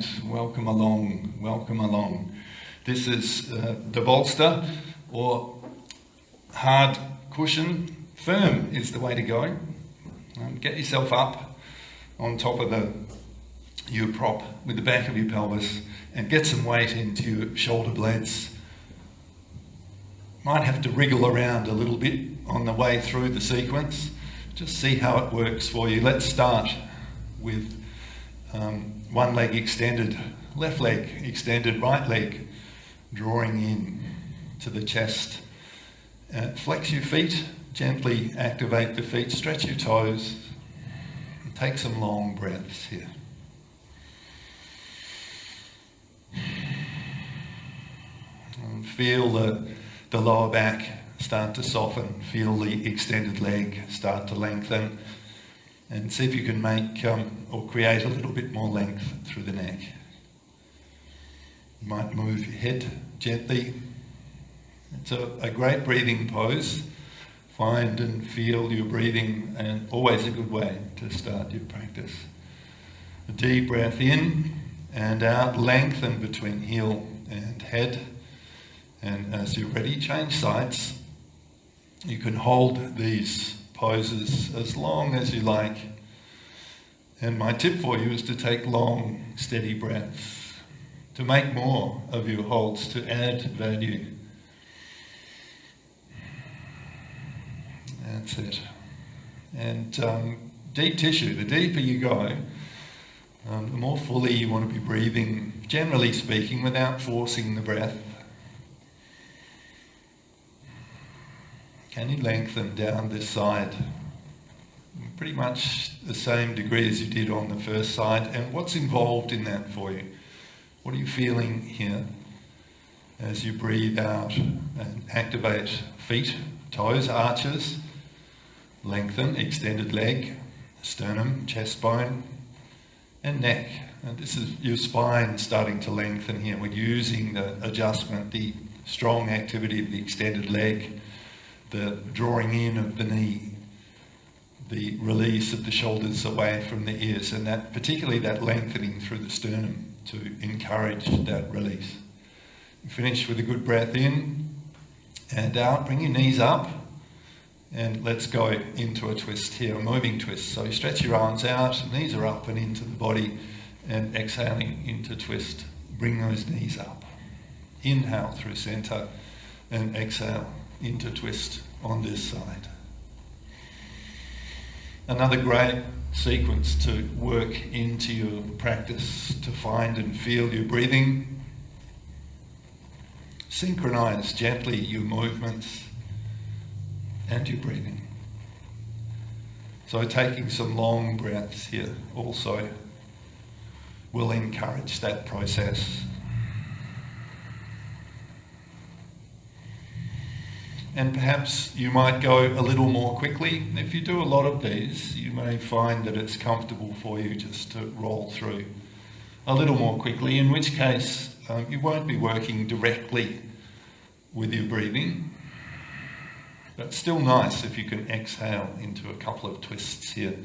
right, welcome along, welcome along. This is the bolster or hard cushion. Firm is the way to go. Get yourself up on top of your prop with the back of your pelvis and get some weight into your shoulder blades. Might have to wriggle around a little bit on the way through the sequence. Just see how it works for you. Let's start with one leg extended, left leg extended, right leg drawing in to the chest. Flex your feet, gently activate the feet, stretch your toes, and take some long breaths here. And feel the lower back start to soften, feel the extended leg start to lengthen, and see if you can make or create a little bit more length through the neck. You might move your head gently. It's a great breathing pose. Find and feel your breathing, and always a good way to start your practice. A deep breath in and out, lengthen between heel and head. And as you're ready, change sides. You can hold these poses as long as you like. And my tip for you is to take long, steady breaths, to make more of your holds, to add value. That's it. And deep tissue, the deeper you go, the more fully you want to be breathing, generally speaking, without forcing the breath. Can you lengthen down this side? Pretty much the same degree as you did on the first side. And what's involved in that for you? What are you feeling here as you breathe out and activate feet, toes, arches, lengthen, extended leg, sternum, chest bone, and neck. And this is your spine starting to lengthen here. We're using the adjustment, the strong activity of the extended leg, the drawing in of the knee, the release of the shoulders away from the ears, and that particularly that lengthening through the sternum to encourage that release. Finish with a good breath in and out. Bring your knees up and let's go into a twist here, a moving twist. So you stretch your arms out, knees are up and into the body, and exhaling into twist. Bring those knees up. Inhale through center and exhale into twist on this side. Another great sequence to work into your practice to find and feel your breathing. Synchronize gently your movements and your breathing. So taking some long breaths here also will encourage that process. And perhaps you might go a little more quickly. If you do a lot of these, you may find that it's comfortable for you just to roll through a little more quickly, in which case you won't be working directly with your breathing. But still nice if you can exhale into a couple of twists here.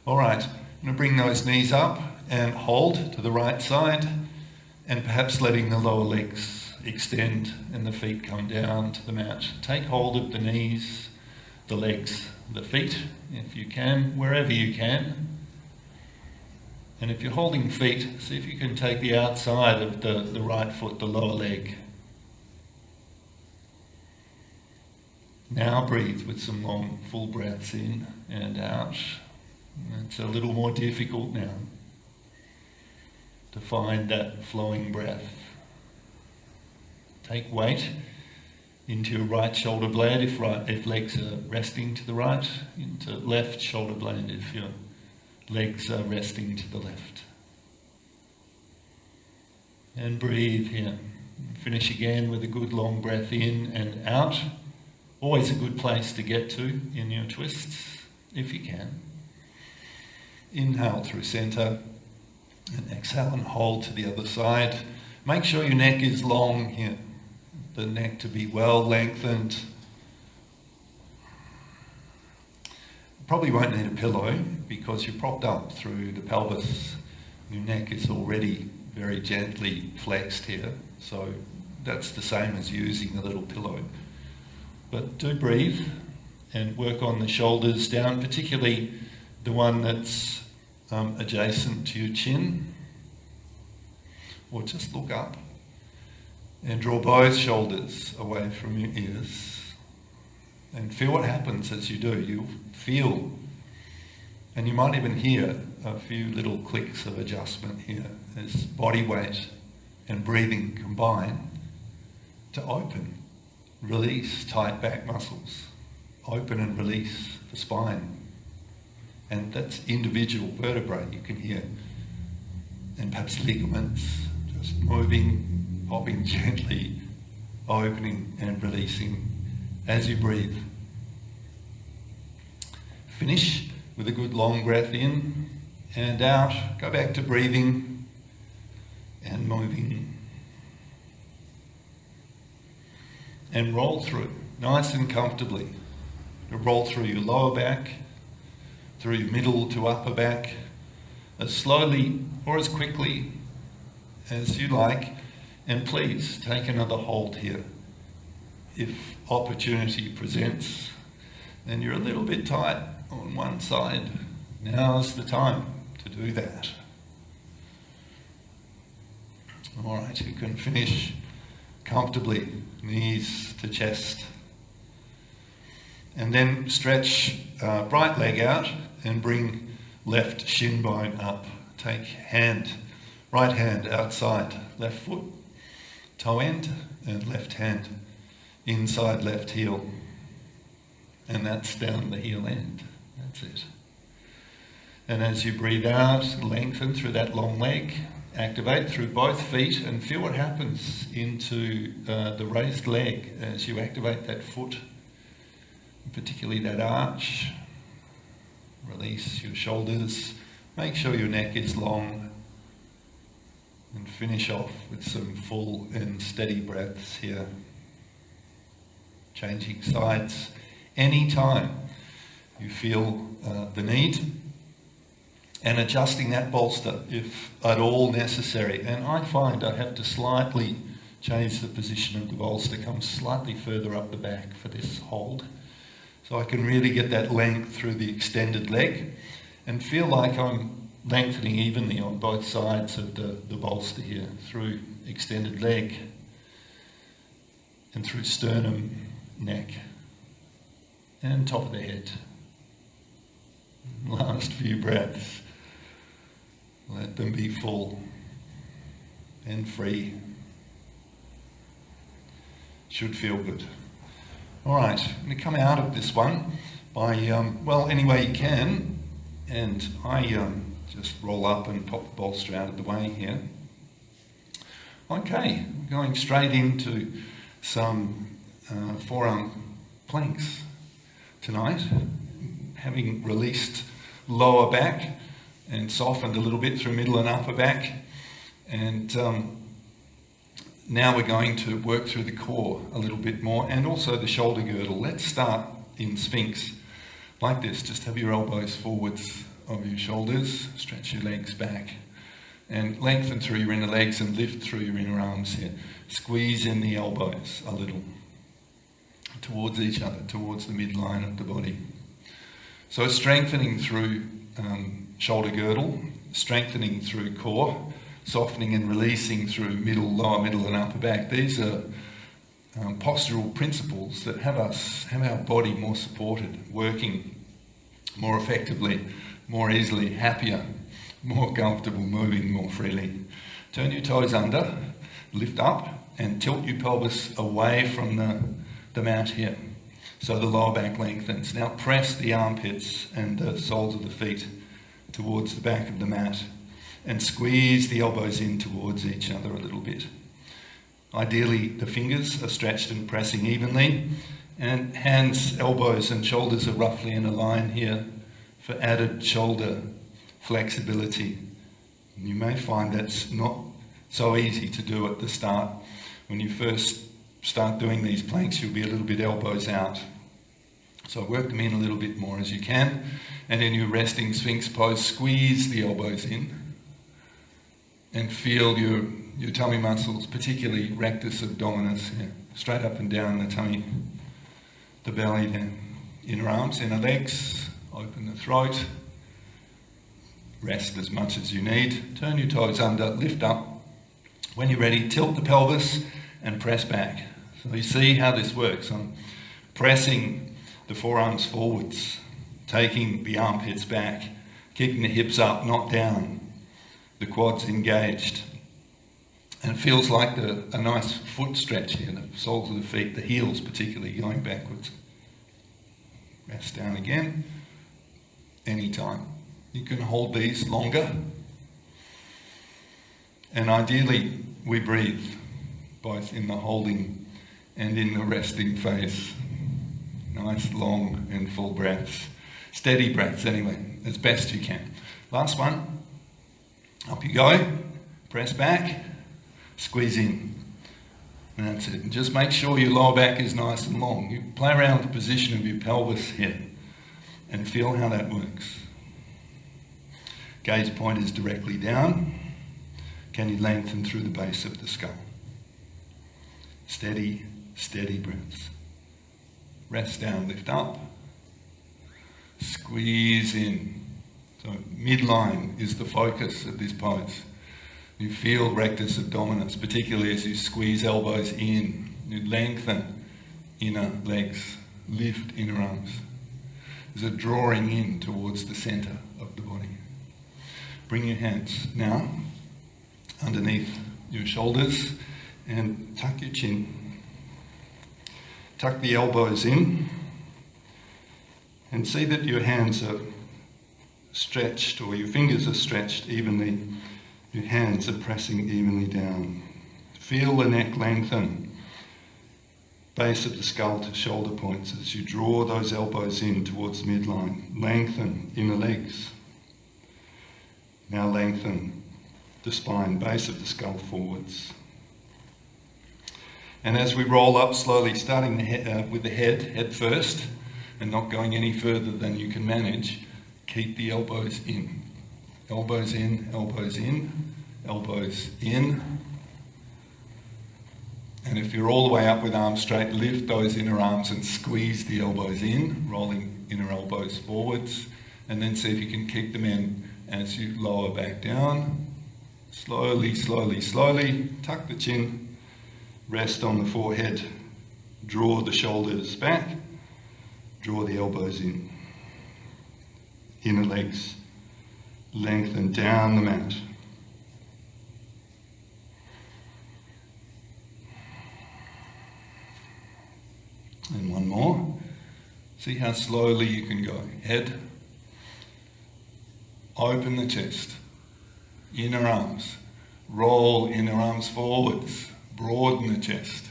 All right, I'm going to bring those knees up and hold to the right side, and perhaps letting the lower legs extend and the feet come down to the mat. Take hold of the knees, the legs, the feet, if you can, wherever you can. And if you're holding feet, see if you can take the outside of the right foot, the lower leg. Now breathe with some long, full breaths in and out. It's a little more difficult now to find that flowing breath. Take weight into your right shoulder blade if legs are resting to the right, into left shoulder blade if your legs are resting to the left. And breathe here. Finish again with a good long breath in and out. Always a good place to get to in your twists, if you can. Inhale through center. And exhale and hold to the other side. Make sure your neck is long here. The neck to be well lengthened. probably won't need a pillow because you're propped up through the pelvis. Your neck is already very gently flexed here, so that's the same as using a little pillow. But do breathe and work on the shoulders down, particularly the one that's adjacent to your chin. Or just look up and draw both shoulders away from your ears. And feel what happens as you do. You'll feel, and you might even hear a few little clicks of adjustment here as body weight and breathing combine to open, release tight back muscles, open and release the spine. And that's individual vertebrae you can hear, and perhaps ligaments just moving, popping gently, opening and releasing as you breathe. Finish with a good long breath in and out. Go back to breathing and moving. And roll through, nice and comfortably. Roll through your lower back, through your middle to upper back, as slowly or as quickly as you like. And please take another hold here. If opportunity presents and you're a little bit tight on one side, now's the time to do that. All right, you can finish comfortably, knees to chest. And then stretch right leg out and bring left shin bone up. Take right hand outside, left foot, toe end, and left hand inside left heel. And that's down the heel end. That's it. And as you breathe out, lengthen through that long leg, activate through both feet, and feel what happens into the raised leg as you activate that foot, particularly that arch. Release your shoulders. Make sure your neck is long. And finish off with some full and steady breaths here. Changing sides anytime you feel the need. And adjusting that bolster if at all necessary. And I find I have to slightly change the position of the bolster, come slightly further up the back for this hold. So I can really get that length through the extended leg and feel like I'm lengthening evenly on both sides of the bolster here, through extended leg and through sternum, neck and top of the head. Last few breaths. Let them be full and free. Should feel good. All right, I'm going to come out of this one by, any way you can. And I just roll up and pop the bolster out of the way here. Okay, going straight into some forearm planks tonight. Having released lower back and softened a little bit through middle and upper back. And now we're going to work through the core a little bit more and also the shoulder girdle. Let's start in Sphinx like this. Just have your elbows forwards of your shoulders, stretch your legs back and lengthen through your inner legs and lift through your inner arms here. Squeeze in the elbows a little towards each other, towards the midline of the body. So strengthening through shoulder girdle, strengthening through core, softening and releasing through middle, lower middle and upper back. These are postural principles that have our body more supported, working more effectively, more easily, happier, more comfortable, moving more freely. Turn your toes under, lift up and tilt your pelvis away from the mat here. So the lower back lengthens. Now press the armpits and the soles of the feet towards the back of the mat and squeeze the elbows in towards each other a little bit. Ideally, the fingers are stretched and pressing evenly, and hands, elbows and shoulders are roughly in a line here for added shoulder flexibility. You may find that's not so easy to do at the start. When you first start doing these planks, you'll be a little bit elbows out. So work them in a little bit more as you can. And in your resting Sphinx pose, squeeze the elbows in and feel your tummy muscles, particularly rectus abdominis, here, straight up and down the tummy, the belly, then inner arms, inner legs, open the throat, rest as much as you need, turn your toes under, lift up. When you're ready, tilt the pelvis and press back. So you see how this works. I'm pressing the forearms forwards, taking the armpits back, kicking the hips up, not down, the quads engaged. And it feels like a nice foot stretch here, the soles of the feet, the heels particularly, going backwards. Rest down again, anytime. You can hold these longer. And ideally, we breathe, both in the holding and in the resting phase. Nice, long and full breaths. Steady breaths anyway, as best you can. Last one. Up you go. Press back. Squeeze in. And that's it. And just make sure your lower back is nice and long. You play around with the position of your pelvis here and feel how that works. Gaze point is directly down. Can you lengthen through the base of the skull? Steady, steady breaths. Rest down, lift up. Squeeze in. So midline is the focus of this pose. You feel rectus abdominis, particularly as you squeeze elbows in. You lengthen inner legs, lift inner arms. There's a drawing in towards the center of the body. Bring your hands now underneath your shoulders and tuck your chin. Tuck the elbows in and see that your hands are stretched, or your fingers are stretched evenly. Your hands are pressing evenly down. Feel the neck lengthen, base of the skull to shoulder points as you draw those elbows in towards midline. Lengthen inner legs. Now lengthen the spine, base of the skull forwards. And as we roll up slowly, starting with the head first, and not going any further than you can manage, keep the elbows in. Elbows in, elbows in, elbows in. And if you're all the way up with arms straight, lift those inner arms and squeeze the elbows in, rolling inner elbows forwards. And then see if you can keep them in as you lower back down. Slowly, slowly, slowly. Tuck the chin, rest on the forehead, draw the shoulders back, draw the elbows in. Inner legs lengthen down the mat. And one more. See how slowly you can go. Head, open the chest, inner arms, roll inner arms forwards, broaden the chest.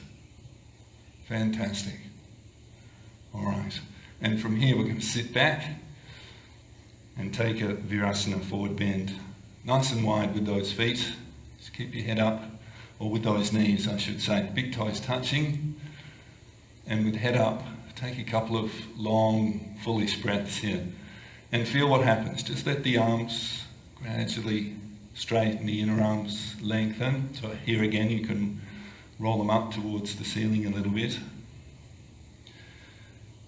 Fantastic. All right. And from here we're going to sit back and take a Virasana forward bend. Nice and wide with those feet. Just keep your head up, or with those knees I should say. Big toes touching. And with head up, take a couple of long, foolish breaths here. And feel what happens. Just let the arms gradually straighten, the inner arms lengthen. So here again you can roll them up towards the ceiling a little bit.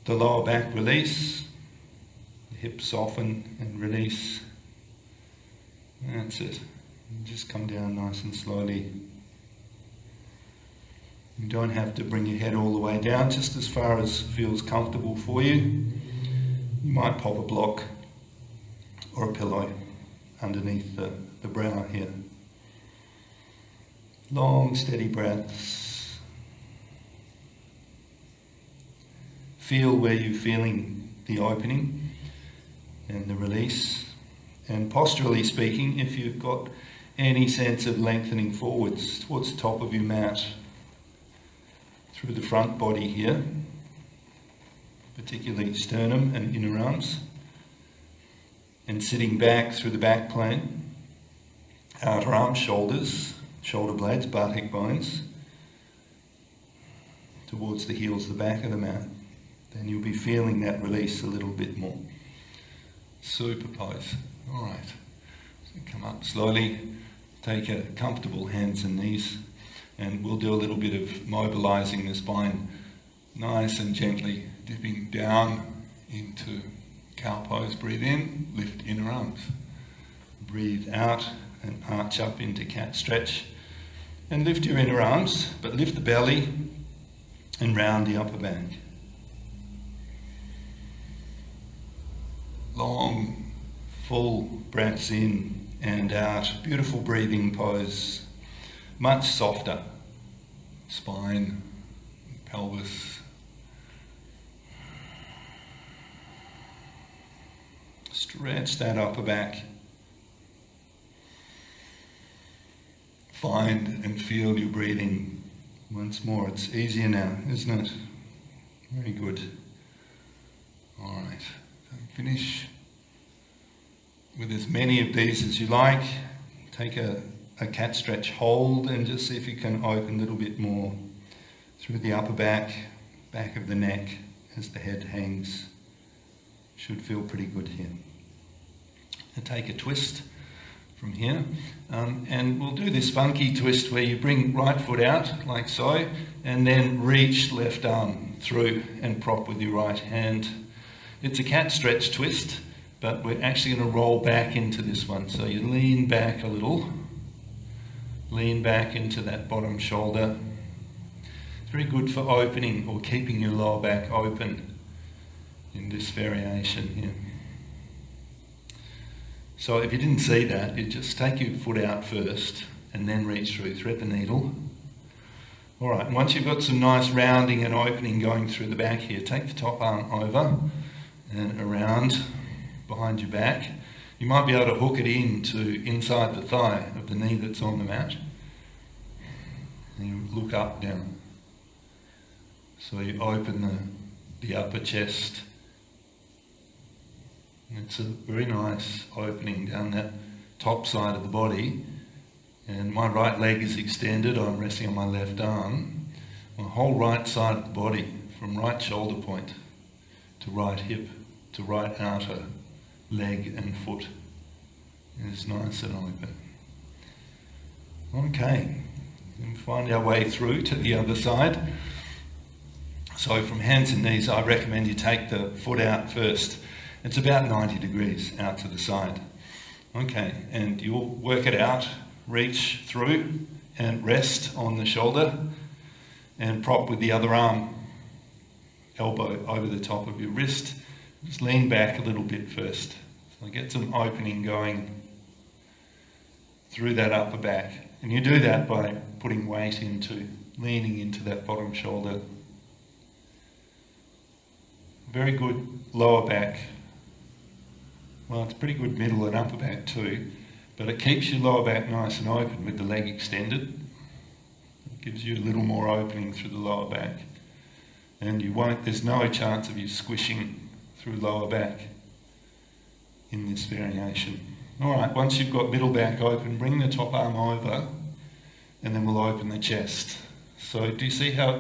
The lower back release. The hips soften and release. That's it. And just come down nice and slowly. You don't have to bring your head all the way down, just as far as feels comfortable for you. You might pop a block or a pillow underneath the brow here. Long, steady breaths. Feel where you're feeling the opening and the release. And posturally speaking, if you've got any sense of lengthening forwards towards the top of your mat, through the front body here, particularly sternum and inner arms, and sitting back through the back plane, outer arms, shoulders, shoulder blades, butt, hip bones, towards the heels, the back of the mat. then you'll be feeling that release a little bit more. Super pose. All right. So come up slowly, take a comfortable hands and knees, and we'll do a little bit of mobilizing the spine, nice and gently dipping down into cow pose. Breathe in, lift inner arms. Breathe out and arch up into cat stretch. And lift your inner arms, but lift the belly and round the upper back. Long, full breaths in and out. Beautiful breathing pose. Much softer. Spine, pelvis. Stretch that upper back. Find and feel your breathing once more. It's easier now, isn't it? Very good. All right. Finish with as many of these as you like. Take a cat stretch hold and just see if you can open a little bit more through the upper back, back of the neck as the head hangs. Should feel pretty good here. And take a twist from here, and we'll do this funky twist where you bring right foot out like so, and then reach left arm through and prop with your right hand. It's a cat stretch twist, but we're actually going to roll back into this one. So you lean back a little, lean back into that bottom shoulder. It's very good for opening or keeping your lower back open in this variation here. So if you didn't see that, you just take your foot out first and then reach through, thread the needle. All right, and once you've got some nice rounding and opening going through the back here, take the top arm over and around behind your back. You might be able to hook it into inside the thigh of the knee that's on the mat. And you look up, down. So you open the upper chest. It's a very nice opening down that top side of the body, and my right leg is extended. I'm resting on my left arm. My whole right side of the body, from right shoulder point to right hip to right outer leg and foot, is nice and open. Okay, we'll find our way through to the other side. So from hands and knees, I recommend you take the foot out first. It's about 90 degrees out to the side. Okay, and you'll work it out, reach through and rest on the shoulder and prop with the other arm, elbow over the top of your wrist. Just lean back a little bit first. So get some opening going through that upper back. And you do that by putting weight into, leaning into that bottom shoulder. Very good lower back. Well, it's pretty good middle and upper back too, but it keeps your lower back nice and open with the leg extended. It gives you a little more opening through the lower back. And there's no chance of you squishing through lower back in this variation. All right, once you've got middle back open, bring the top arm over, and then we'll open the chest. So do you see how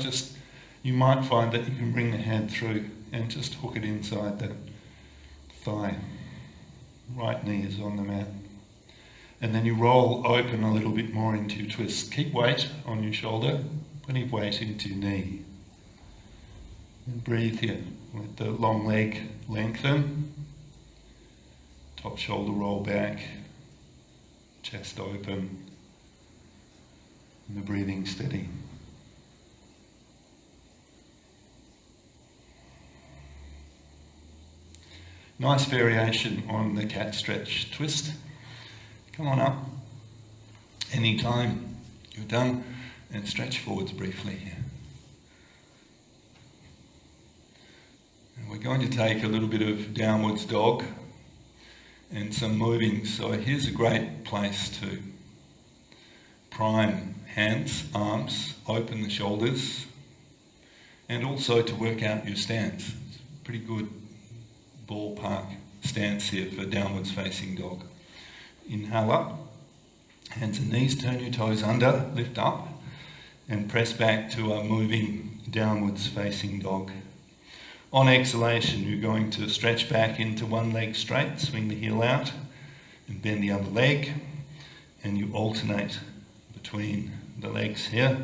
you might find that you can bring the hand through and just hook it inside that thigh. Right knee is on the mat. And then you roll open a little bit more into your twist. Keep weight on your shoulder, plenty of weight into your knee. And breathe here. Let the long leg lengthen. Top shoulder roll back. Chest open. And the breathing steady. Nice variation on the cat stretch twist. Come on up. Anytime you're done, and stretch forwards briefly here. And we're going to take a little bit of downwards dog and some moving. So here's a great place to prime hands, arms, open the shoulders, and also to work out your stance. It's a pretty good ballpark stance here for downwards facing dog. Inhale up, hands and knees, turn your toes under, lift up, and press back to a moving downwards facing dog. On exhalation, you're going to stretch back into one leg straight, swing the heel out, and bend the other leg, and you alternate between the legs here.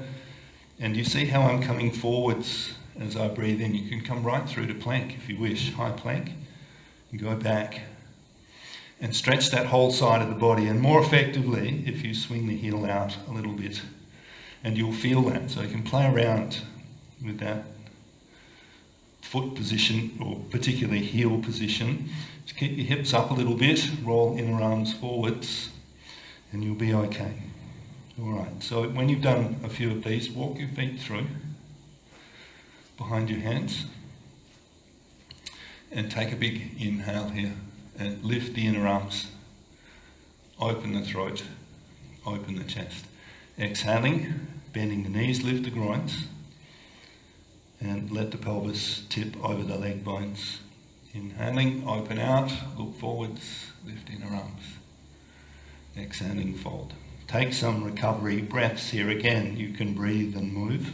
And you see how I'm coming forwards as I breathe in. You can come right through to plank if you wish, high plank, and go back and stretch that whole side of the body, and more effectively if you swing the heel out a little bit, and you'll feel that. So you can play around with that foot position, or particularly heel position. Just keep your hips up a little bit, roll inner arms forwards, and you'll be okay. Alright, so when you've done a few of these, walk your feet through behind your hands, and take a big inhale here, and lift the inner arms, open the throat, open the chest. Exhaling, bending the knees, lift the groins, and let the pelvis tip over the leg bones. Inhaling, open out, look forwards, lift inner arms. Exhaling, fold. Take some recovery breaths here. Again, you can breathe and move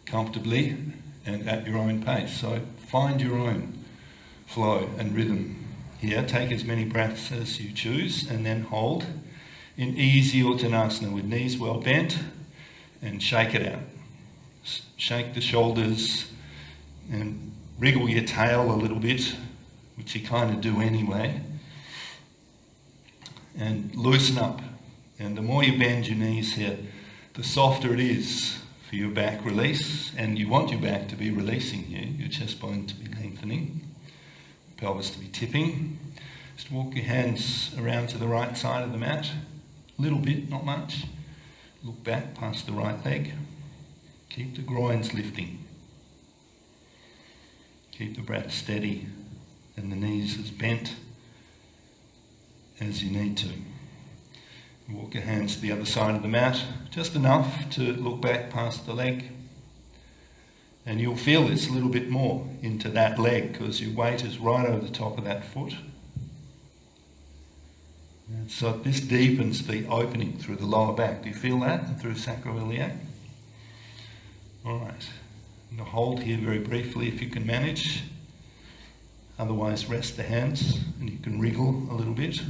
comfortably and at your own pace. So find your own flow and rhythm here. Take as many breaths as you choose, and then hold in easy Uttanasana with knees well bent, and shake it out. Shake the shoulders and wriggle your tail a little bit, which you kind of do anyway, and loosen up. And the more you bend your knees here, the softer it is for your back release, and you want your back to be releasing here, your chest bone to be lengthening, pelvis to be tipping. Just walk your hands around to the right side of the mat, a little bit, not much. Look back past the right leg. Keep the groins lifting. Keep the breath steady and the knees as bent as you need to. Walk your hands to the other side of the mat, just enough to look back past the leg. And you'll feel this a little bit more into that leg, because your weight is right over the top of that foot. And so this deepens the opening through the lower back. Do you feel that? And through sacroiliac? Alright. I'm going to hold here very briefly if you can manage. Otherwise, rest the hands and you can wriggle a little bit.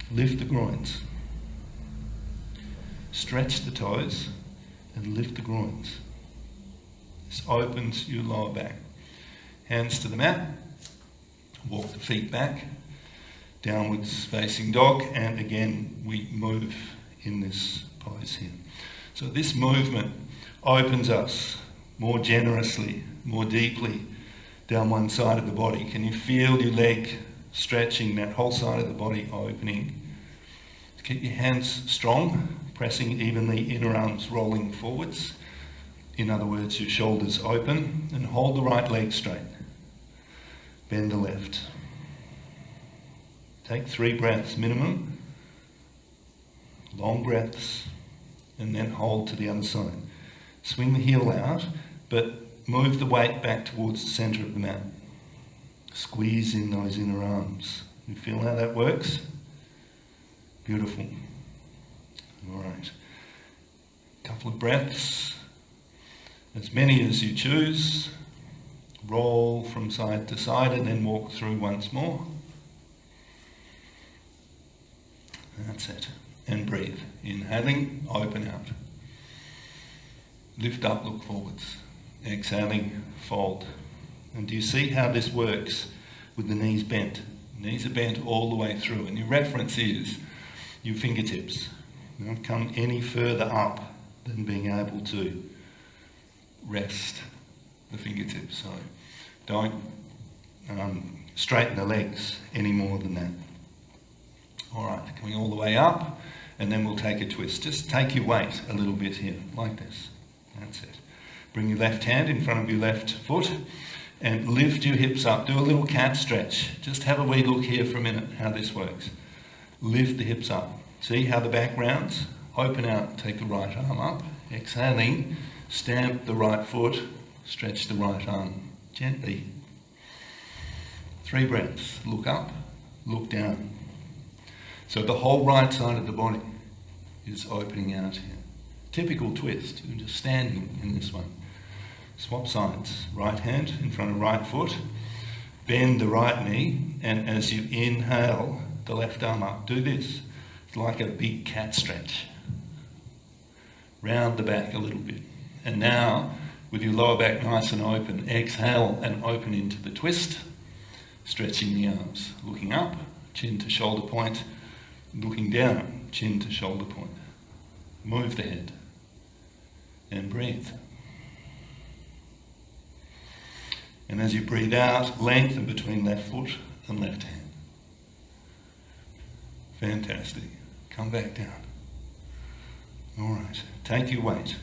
Lift the groins. Stretch the toes and lift the groins. This opens your lower back. Hands to the mat. Walk the feet back. Downwards facing dog. And again, we move in this pose here. So this movement opens us more generously, more deeply down one side of the body. Can you feel your leg stretching, that whole side of the body opening? Keep your hands strong, pressing evenly, inner arms rolling forwards. In other words, your shoulders open, and hold the right leg straight. Bend the left. Take 3 breaths minimum. Long breaths, and then hold to the other side. Swing the heel out, but move the weight back towards the centre of the mat. Squeeze in those inner arms. You feel how that works? Beautiful. All right. Couple of breaths, as many as you choose. Roll from side to side and then walk through once more. That's it. And breathe. Inhaling, open out. Lift up, look forwards. Exhaling, fold. And do you see how this works with the knees bent? Knees are bent all the way through, and your reference is your fingertips. You don't come any further up than being able to rest the fingertips. So don't straighten the legs any more than that. All right, coming all the way up, and then we'll take a twist. Just take your weight a little bit here, like this. That's it. Bring your left hand in front of your left foot and lift your hips up. Do a little cat stretch. Just have a wee look here for a minute how this works. Lift the hips up. See how the back rounds? Open out, take the right arm up. Exhaling, stamp the right foot, stretch the right arm gently. 3 breaths. Look up, look down. So the whole right side of the body is opening out here. Typical twist. You're just standing in this one. Swap sides. Right hand in front of right foot. Bend the right knee, and as you inhale, the left arm up. Do this. It's like a big cat stretch. Round the back a little bit. And now, with your lower back nice and open, exhale and open into the twist. Stretching the arms. Looking up, chin to shoulder point. Looking down, chin to shoulder point. Move the head. And breathe. And as you breathe out, lengthen between left foot and left hand. Fantastic. Come back down. All right. Take your weight.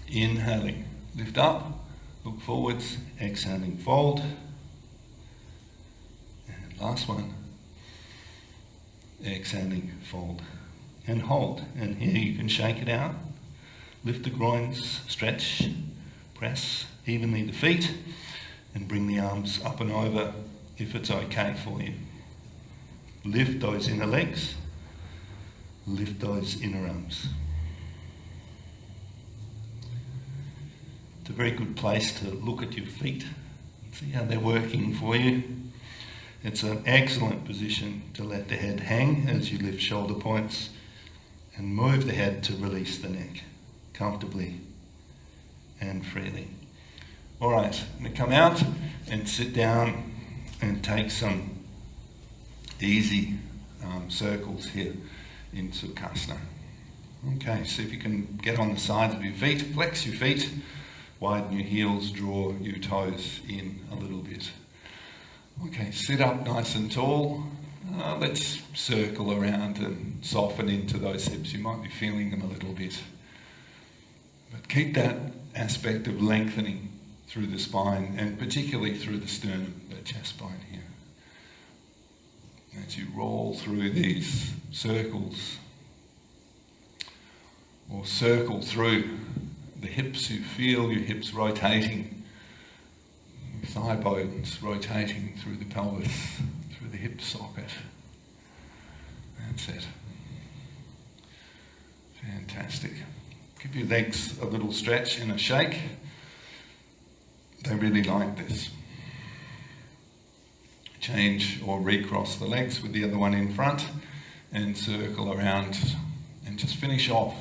Inhaling. Lift up. Look forwards. Exhaling. Fold. And last one. Exhaling. Fold. And hold. And here you can shake it out. Lift the groins. Stretch. Press evenly the feet and bring the arms up and over if it's okay for you. Lift those inner legs, lift those inner arms. It's a very good place to look at your feet, see how they're working for you. It's an excellent position to let the head hang as you lift shoulder points and move the head to release the neck comfortably and freely. All right, I'm going to come out and sit down and take some easy circles here in Sukhasana. Okay, see if you can get on the sides of your feet, flex your feet, widen your heels, draw your toes in a little bit. Okay, sit up nice and tall. Let's circle around and soften into those hips. You might be feeling them a little bit. But keep that aspect of lengthening through the spine, and particularly through the sternum, the chest spine here. As you roll through these circles, or circle through the hips, you feel your hips rotating, thigh bones rotating through the pelvis, through the hip socket. That's it. Fantastic. Give your legs a little stretch and a shake. They really like this. Change or recross the legs with the other one in front and circle around and just finish off.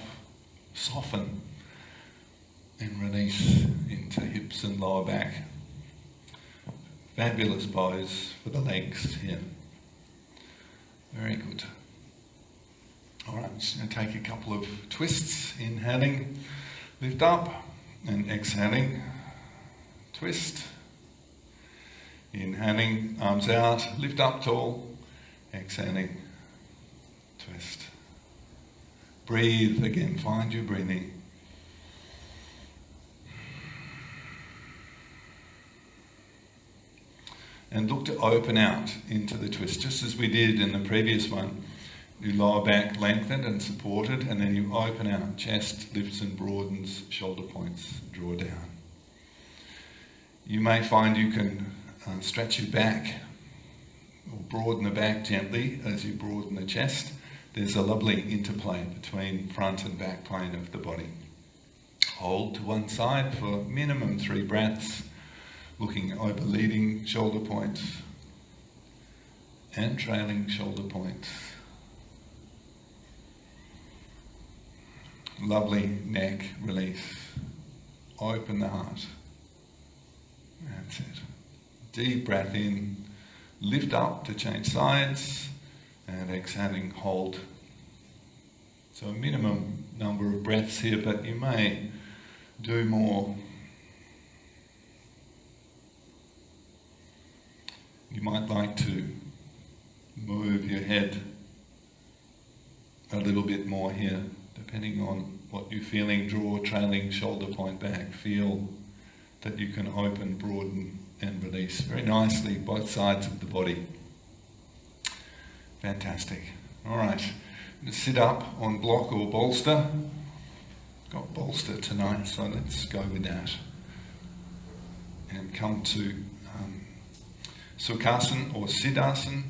Soften and release into hips and lower back. Fabulous pose for the legs here. Very good. All right, just going to take a couple of twists. Inhaling, lift up, and exhaling, twist. Inhaling, arms out, lift up tall, exhaling, twist. Breathe again, find your breathing. And look to open out into the twist, just as we did in the previous one. Your lower back lengthened and supported, and then you open out, chest lifts and broadens, shoulder points draw down. You may find you can stretch your back or broaden the back gently as you broaden the chest. There's a lovely interplay between front and back plane of the body. Hold to one side for minimum 3 breaths, looking over leading shoulder points and trailing shoulder points. Lovely neck release. Open the heart. That's it. Deep breath in. Lift up to change sides. And exhaling, hold. So a minimum number of breaths here, but you may do more. You might like to move your head a little bit more here, depending on what you're feeling. Draw trailing shoulder point back. Feel that you can open, broaden and release very nicely both sides of the body. Fantastic. All right, I'm going to sit up on block or bolster. Got bolster tonight, so let's go with that. And come to Sukhasana or Siddhasana,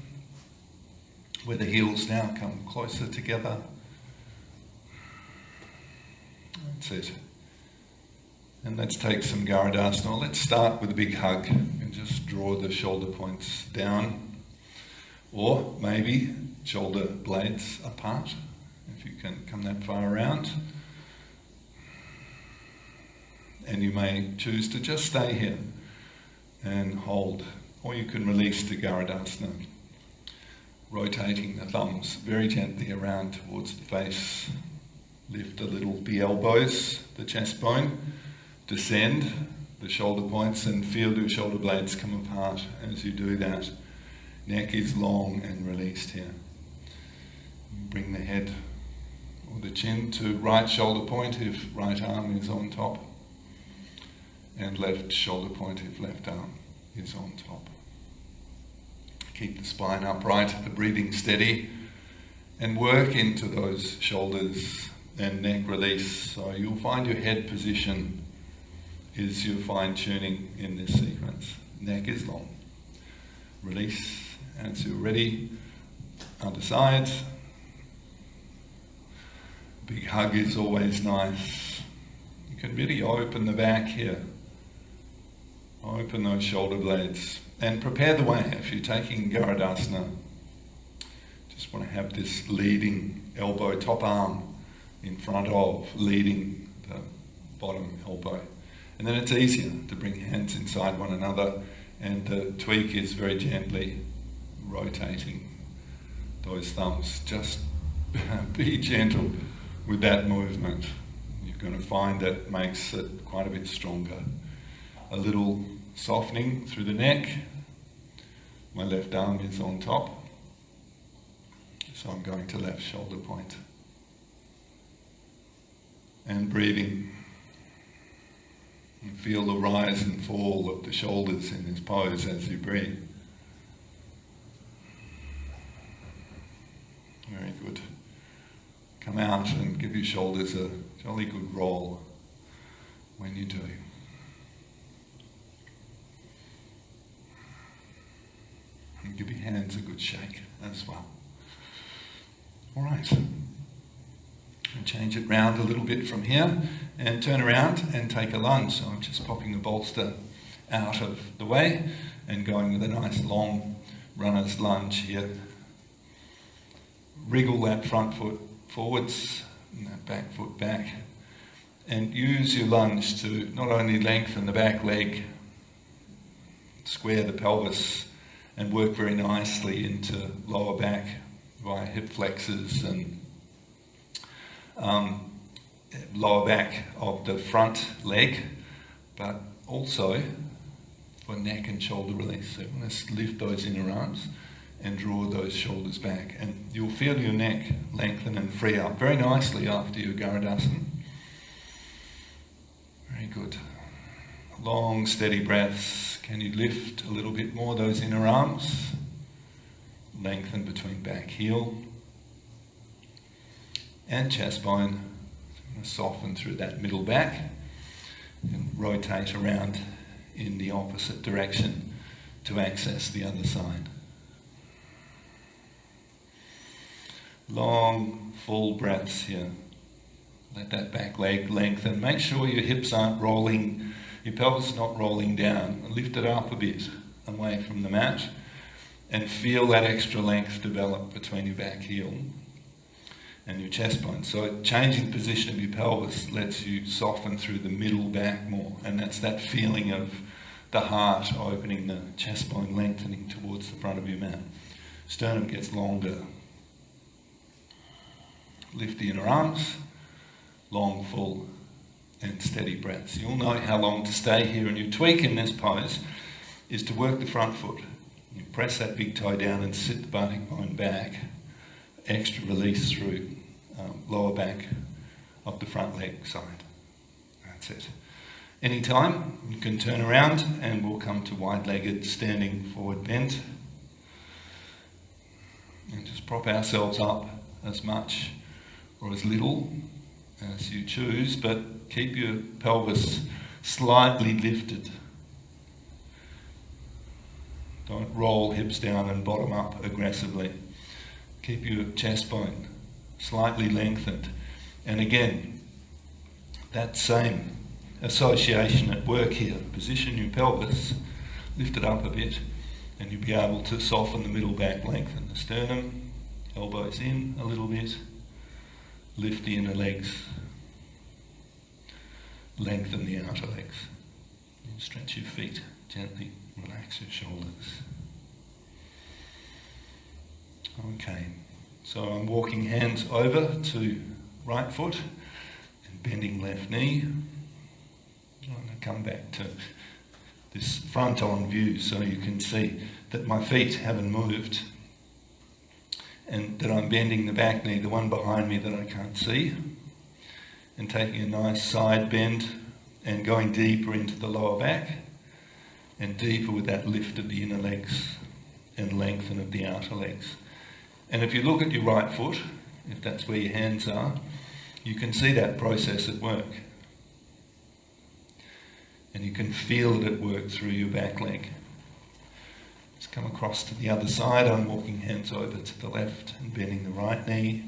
where the heels now come closer together. That's it. And let's take some Garudasana. Let's start with a big hug and just draw the shoulder points down, or maybe shoulder blades apart, if you can come that far around. And you may choose to just stay here and hold, or you can release to Garudasana, rotating the thumbs very gently around towards the face. Lift a little the elbows, the chest bone, descend the shoulder points and feel your shoulder blades come apart as you do that. Neck is long and released here. Bring the head or the chin to right shoulder point if right arm is on top, and left shoulder point if left arm is on top. Keep the spine upright, the breathing steady, and work into those shoulders and neck release. So you'll find your head position is your fine-tuning in this sequence. Neck is long. Release as you're ready. Other side. Big hug is always nice. You can really open the back here. Open those shoulder blades. And prepare the way. If you're taking Garudasana, just want to have this leading elbow, top arm in front of, leading the bottom elbow. And then it's easier to bring hands inside one another, and the tweak is very gently rotating those thumbs. Just be gentle with that movement. You're going to find that makes it quite a bit stronger. A little softening through the neck. My left arm is on top, so I'm going to left shoulder point. And breathing. And feel the rise and fall of the shoulders in this pose as you breathe. Very good. Come out and give your shoulders a jolly good roll when you do. And give your hands a good shake as well. All right. And change it round a little bit from here and turn around and take a lunge. So I'm just popping the bolster out of the way and going with a nice long runner's lunge here. Wriggle that front foot forwards and that back foot back, and use your lunge to not only lengthen the back leg, square the pelvis, and work very nicely into lower back via hip flexors and lower back of the front leg, but also for neck and shoulder release. So you want to lift those inner arms and draw those shoulders back, and you'll feel your neck lengthen and free up very nicely after your Garudasana. Very good. Long, steady breaths. Can you lift a little bit more those inner arms? Lengthen between back heel and chest bone. Soften through that middle back and rotate around in the opposite direction to access the other side. Long, full breaths here. Let that back leg lengthen. Make sure your hips aren't rolling, your pelvis is not rolling down. Lift it up a bit away from the mat and feel that extra length develop between your back heel and your chest bone. So changing the position of your pelvis lets you soften through the middle back more, and that's that feeling of the heart opening, the chest bone lengthening towards the front of your mat. Sternum gets longer. Lift the inner arms, long, full and steady breaths. You'll know how long to stay here, and your tweak in this pose is to work the front foot. You press that big toe down and sit the buttock bone back. Extra release through lower back of the front leg side. That's it. Anytime you can turn around and we'll come to wide-legged standing forward bend. And just prop ourselves up as much or as little as you choose, but keep your pelvis slightly lifted. Don't roll hips down and bottom up aggressively. Keep your chest bone slightly lengthened. And again, that same association at work here. Position your pelvis, lift it up a bit, and you'll be able to soften the middle back, lengthen the sternum, elbows in a little bit, lift the inner legs, lengthen the outer legs. And stretch your feet gently, relax your shoulders. Okay, so I'm walking hands over to right foot and bending left knee. I'm going to come back to this front-on view so you can see that my feet haven't moved and that I'm bending the back knee, the one behind me that I can't see, and taking a nice side bend and going deeper into the lower back and deeper with that lift of the inner legs and lengthen of the outer legs. And if you look at your right foot, if that's where your hands are, you can see that process at work. And you can feel it at work through your back leg. Just come across to the other side. I'm walking hands over to the left and bending the right knee.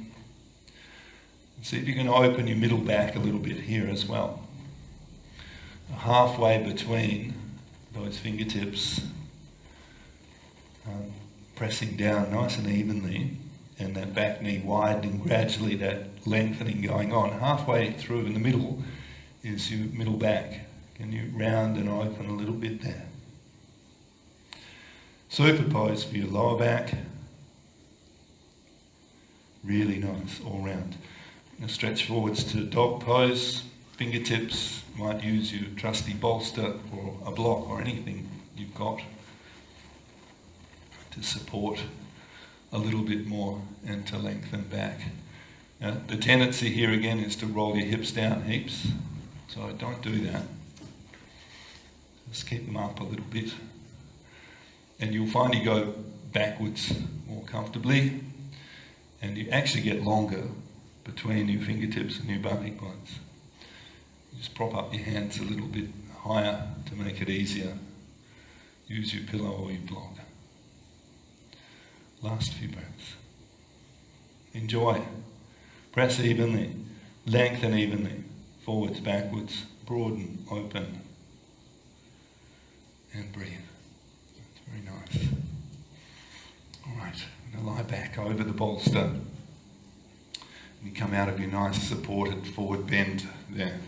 And see if you can open your middle back a little bit here as well. Halfway between those fingertips, pressing down nice and evenly, and that back knee widening gradually, that lengthening going on. Halfway through in the middle is your middle back. Can you round and open a little bit there? Superpose for your lower back. Really nice all round. Now stretch forwards to dog pose. Fingertips, might use your trusty bolster or a block or anything you've got to support a little bit more and to lengthen back. Now, the tendency here again is to roll your hips down heaps, so don't do that. Just keep them up a little bit. And you'll find you go backwards more comfortably, and you actually get longer between your fingertips and your bummy points. You just prop up your hands a little bit higher to make it easier. Use your pillow or your block. Last few breaths. Enjoy. Press evenly. Lengthen evenly. Forwards, backwards. Broaden, open. And breathe. That's very nice. All right. Now lie back over the bolster. And you come out of your nice supported forward bend there.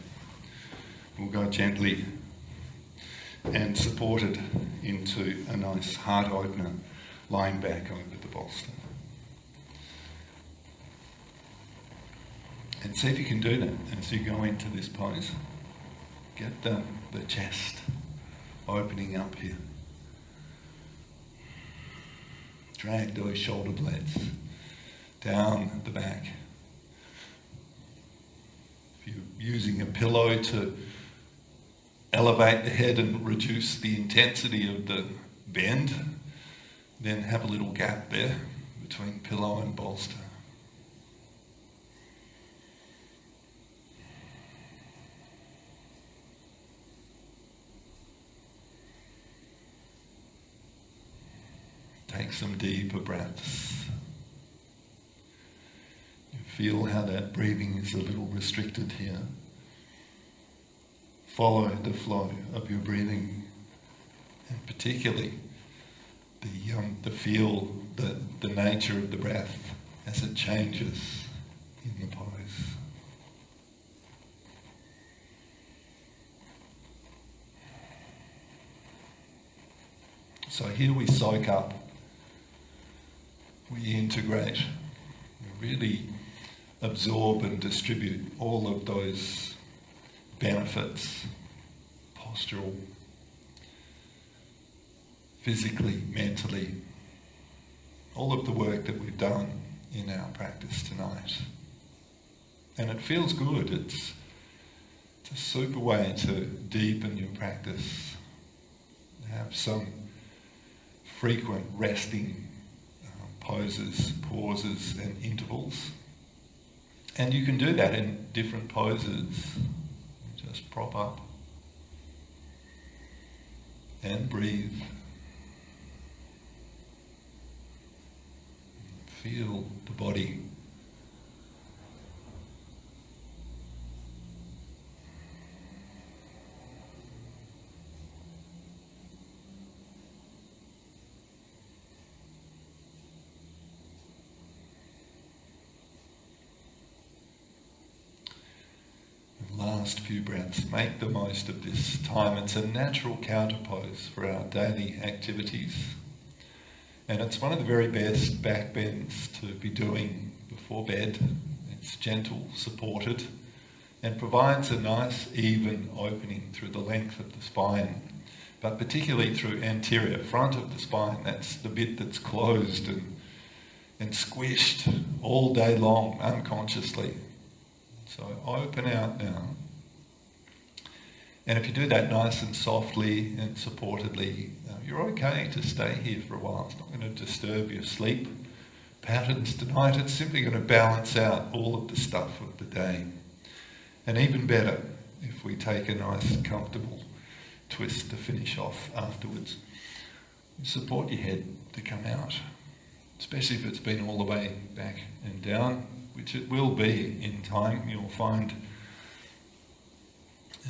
We'll go gently and supported into a nice heart opener, lying back over the bolster. And see if you can do that as you go into this pose. Get the chest opening up here. Drag those shoulder blades down the back. If you're using a pillow to elevate the head and reduce the intensity of the bend, then have a little gap there between pillow and bolster. Take some deeper breaths. You feel how that breathing is a little restricted here. Follow the flow of your breathing, and particularly the feel, the nature of the breath as it changes in the pose. So here we soak up, we integrate, we really absorb and distribute all of those benefits, postural, physically, mentally, all of the work that we've done in our practice tonight. And it feels good. It's a super way to deepen your practice, have some frequent resting poses, pauses and intervals. And you can do that in different poses. Just prop up and breathe. Feel the body. last few breaths. Make the most of this time. It's a natural counterpose for our daily activities. And it's one of the very best back bends to be doing before bed. It's gentle, supported, and provides a nice even opening through the length of the spine, but particularly through anterior, front of the spine. That's the bit that's closed and squished all day long unconsciously. So open out now. And if you do that nice and softly and supportedly, you're okay to stay here for a while. It's not going to disturb your sleep patterns tonight. It's simply going to balance out all of the stuff of the day. And even better if we take a nice comfortable twist to finish off afterwards. Support your head to come out, especially if it's been all the way back and down, which it will be in time. You'll find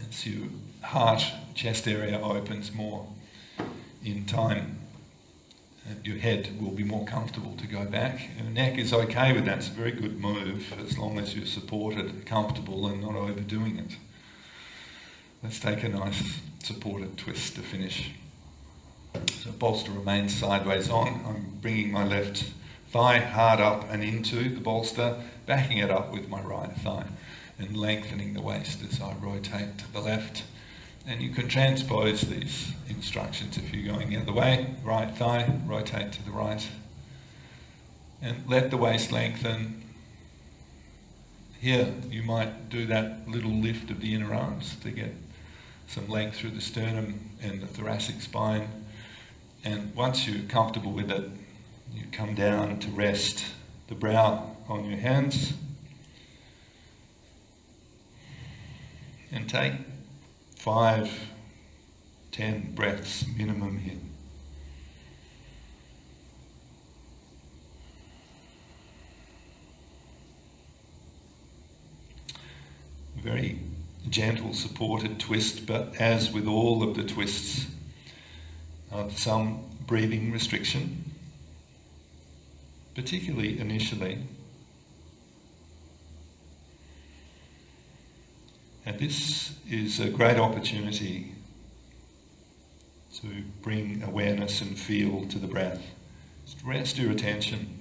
as your heart, chest area opens more in time, your head will be more comfortable to go back. And the neck is okay with that. It's a very good move as long as you're supported, comfortable and not overdoing it. Let's take a nice supported twist to finish. So bolster remains sideways on. I'm bringing my left thigh hard up and into the bolster, backing it up with my right thigh and lengthening the waist as I rotate to the left. And you can transpose these instructions if you're going the other way. Right thigh, rotate to the right. And let the waist lengthen. Here, you might do that little lift of the inner arms to get some length through the sternum and the thoracic spine. And once you're comfortable with it, you come down to rest the brow on your hands. And take 5, 10 breaths minimum here. Very gentle, supported twist, but as with all of the twists, some breathing restriction, particularly initially. And this is a great opportunity to bring awareness and feel to the breath. Just rest your attention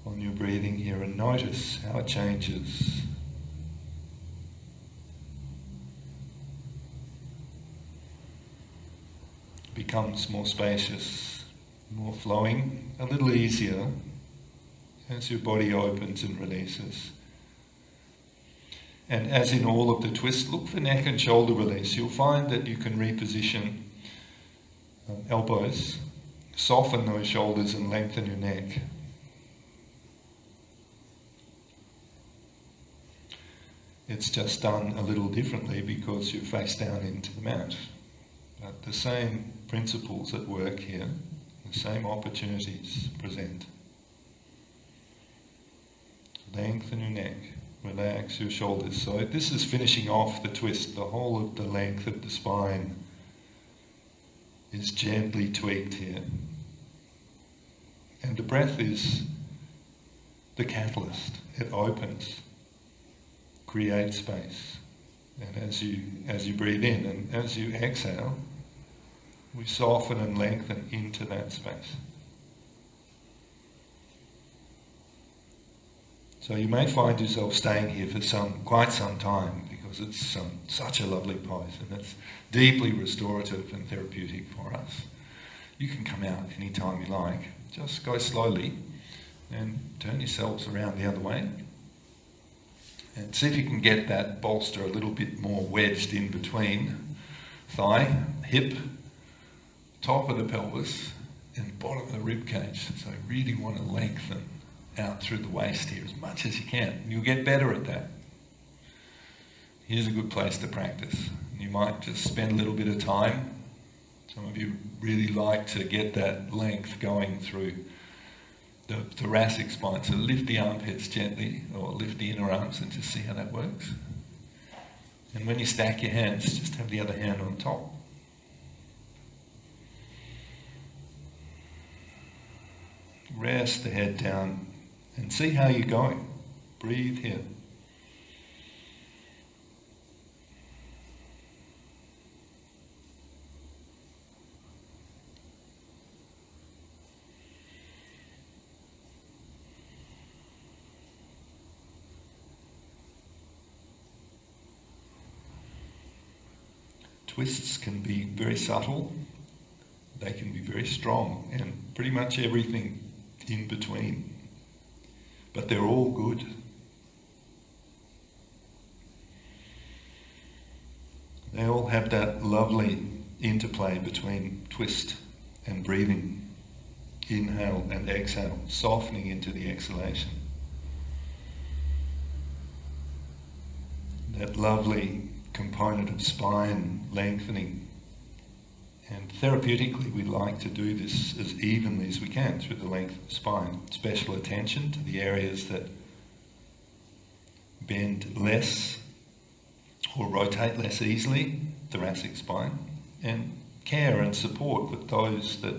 on your breathing here and notice how it changes. It becomes more spacious, more flowing, a little easier as your body opens and releases. And as in all of the twists, look for neck and shoulder release. You'll find that you can reposition elbows, soften those shoulders and lengthen your neck. It's just done a little differently because you're face down into the mat. But the same principles at work here, the same opportunities present. Lengthen your neck. Relax your shoulders. So this is finishing off the twist. The whole of the length of the spine is gently tweaked here. And the breath is the catalyst. It opens, creates space. And as you breathe in and as you exhale, we soften and lengthen into that space. So you may find yourself staying here for quite some time because it's such a lovely pose and it's deeply restorative and therapeutic for us. You can come out any time you like. Just go slowly and turn yourselves around the other way. And see if you can get that bolster a little bit more wedged in between thigh, hip, top of the pelvis and bottom of the rib cage. So really want to lengthen out through the waist here as much as you can. You'll get better at that. Here's a good place to practice. You might just spend a little bit of time. Some of you really like to get that length going through the thoracic spine. So lift the armpits gently or lift the inner arms and just see how that works. And when you stack your hands, just have the other hand on top. Rest the head down and see how you're going. Breathe here. Twists can be very subtle, they can be very strong, and pretty much everything in between. But they're all good. They all have that lovely interplay between twist and breathing. Inhale and exhale, softening into the exhalation. That lovely component of spine lengthening. And therapeutically, we like to do this as evenly as we can through the length of the spine. Special attention to the areas that bend less or rotate less easily, thoracic spine, and care and support with those that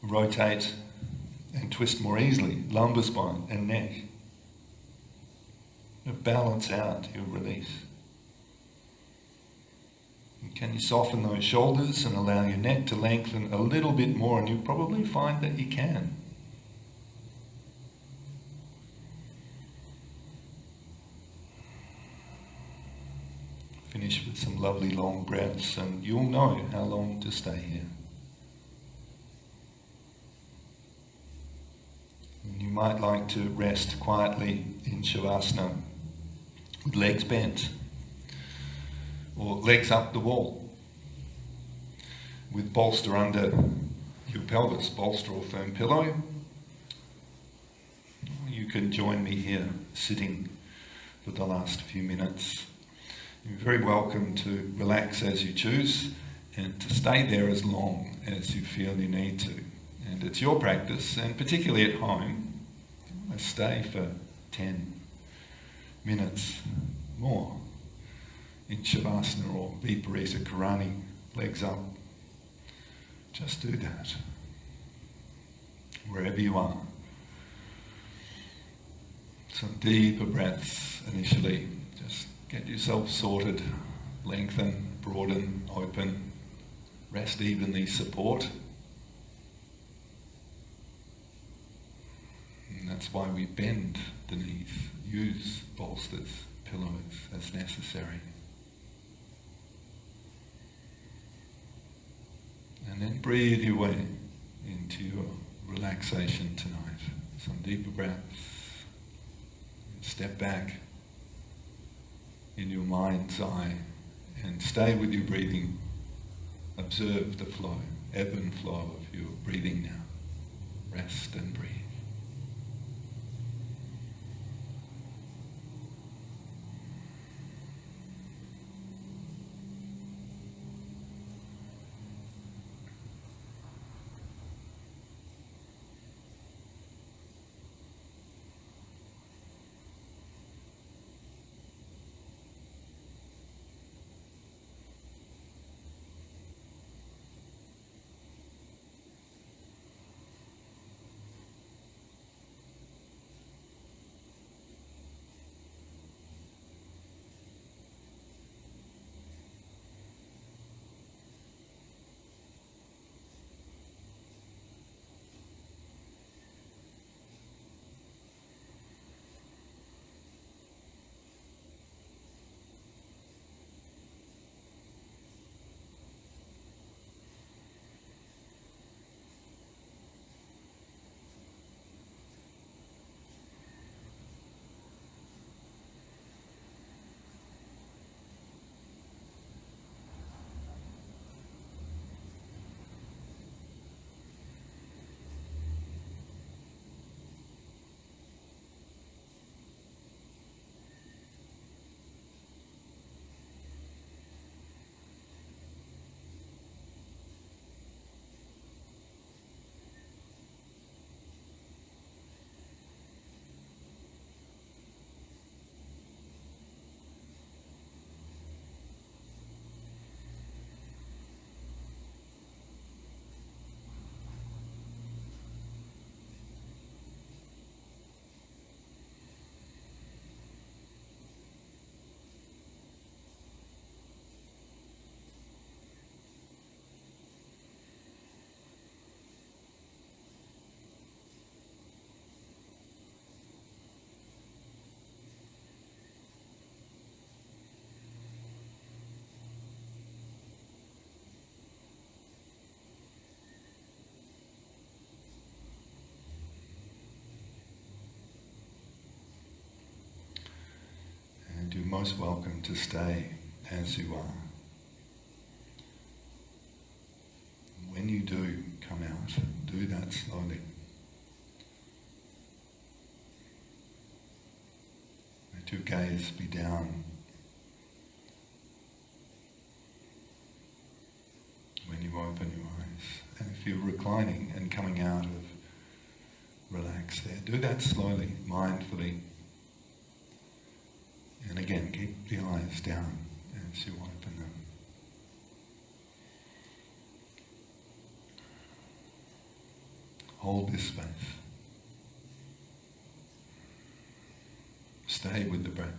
rotate and twist more easily, lumbar spine and neck. Balance out your release. And can you soften those shoulders and allow your neck to lengthen a little bit more, and you'll probably find that you can. Finish with some lovely long breaths, and you'll know how long to stay here. And you might like to rest quietly in Shavasana with legs bent or legs up the wall with bolster under your pelvis, bolster or firm pillow. You can join me here sitting for the last few minutes. You're very welcome to relax as you choose and to stay there as long as you feel you need to. And it's your practice, and particularly at home, you want to stay for 10 minutes more in Shavasana or Viparita Karani, legs up. Just do that, wherever you are. Some deeper breaths initially. Just get yourself sorted, lengthen, broaden, open, rest evenly, support. And that's why we bend the knees, use bolsters, pillows as necessary. And then breathe your way into your relaxation tonight. Some deeper breaths. Step back in your mind's eye and stay with your breathing. Observe the flow, ebb and flow of your breathing now. Rest and breathe. most welcome to stay as you are. When you do come out, do that slowly. Let your gaze be down. When you open your eyes. And if you're reclining and coming out of relax there, do that slowly, mindfully. And again, keep the eyes down as you open them. Hold this space. Stay with the breath.